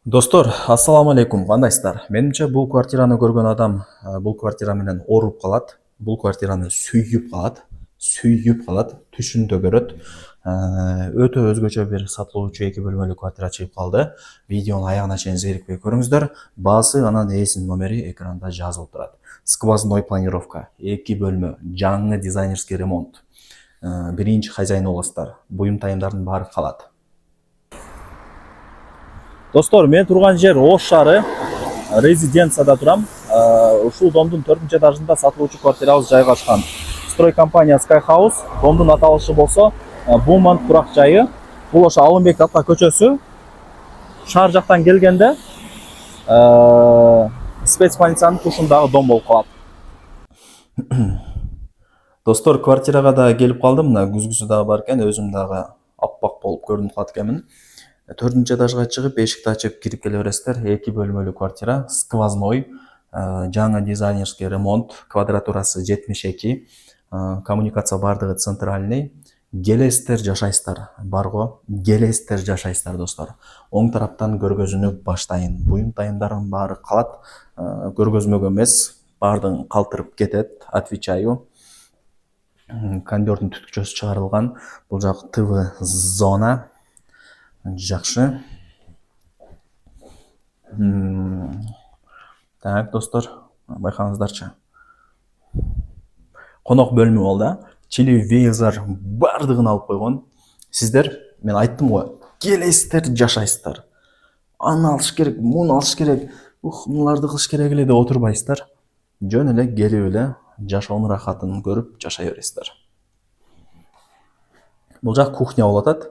Достор, ассаламу алейкум, кандайсыздар? Менимче бул квартираны көргөн адам бул квартира менен ооруп калат, бул квартираны сүйүп калат, түшүндө көрөт. Өтө өзгөчө бир сатылуучу 2 бөлмөлүү квартира чыгып калды. Видеонун аягына чейин зерикпей көрүңүздөр. Баасы анан ээсинин номери экранда жазылып турат. Сквозной планировка, 2 бөлмө, жаңы дизайнерский ремонт. Биринчи хозяин болосуздар. Буюм тайымдардын баары калат. Достор, мен турган жер Ош шаары, резиденцияда турам. Ушул домдун 4-этажында сатылуучу квартирабыз жайгашкан. Строй компания Sky House. Домдун аталышы болсо Буман турак жайы. Бул ошо Алымбек Датка көчөсү. Шаар жактан келгенде спецбольницанын тушундагы дом болуп калат. Достор, квартирага да келип калдым. Мына күзгүсү дагы бар экен, өзүм дагы аппак болуп көрүнүп калат экенмин. 4-этажга чыгып, эшикти ачып кирип келе бересиздер. 2 бөлмөлүү квартира, сквозной, жаңы дизайнерский ремонт, квадратурасы 72, коммуникация бардыгы центральный. Келесиздер, жашайсыздар. Барго, келесиздер, жашайсыздар достор. Оң тараптан көргөзүүнү баштайын. Буюм тайымдардын баары калат. Көргөзмөгө эмес, баардыгын калтырып кетет, отвечаю. Кондёрдун түтүкчөсү чыгарылган. Бул жак ТВ зона. Жакшы. Так, достор, байкаңыздарчы. Конок бөлмө болду. Телевизор бардыгын алып койгон. Сиздер, мен айттым го, келесиздер, жашайсыздар. Аны алыш керек, муну алыш керек, муларды кылыш керек эле деп отурбайсыздар. Жөн эле келип эле жашоонун рахатын көрүп жашай бересиздер. Бул жак кухня болуп атат.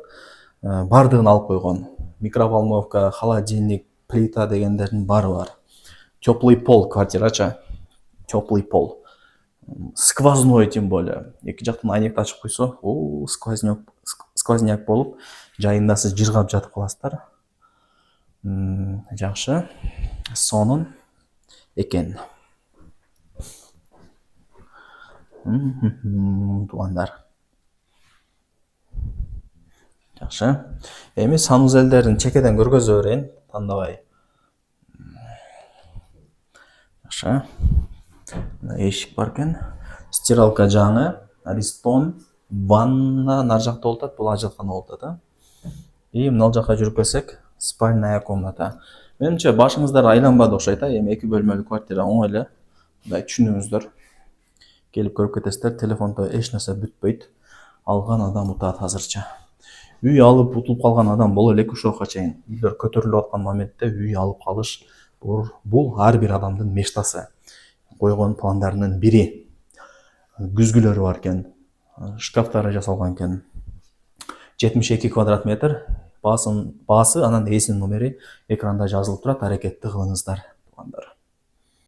Бардыгын алып койгон. Микроволновка, холодильник, плита дегендердин баары бар. Теплый пол квартирачы. Теплый пол. Сквозной тем более. Эки жактан айнекти ачып койсо, сквозняк болуп, жайында сиз жыргап жатып каласыздар. Жакшы. Сонун экен. Туугандар. Жакшы. Эми санузелдерин чекеден көргөзө берейин, тандабай. Жакшы. Эшик бар экен. Стиралка жаңы, Аристон, ванна нар жакта болуп атат, бул ажаткана болуп атат. И мына жака жүрүп келсек, спальная комната. Менимче башыңыздар айланбады окшойт, эми 2 бөлмөлүү квартира оңой эле. Мындай түшүнүңүздөр. Келип көрүп кетесиздер, телефондо эч нерсе бүтпөйт. Алган адам утат азырча. Үй алып утулуп калган адам боло элек ошого чейин. Үйлөр көтөрүлүп аткан моментте үй алып калыш бул ар бир адамдын мечтасы. Койгон пландарынын бири. Күзгүлөрү бар экен. Шкафтары жасалган экен. 72 квадрат метр. Баасы анан ээсинин номери экранда жазылып турат, аракетти кылыңыздар.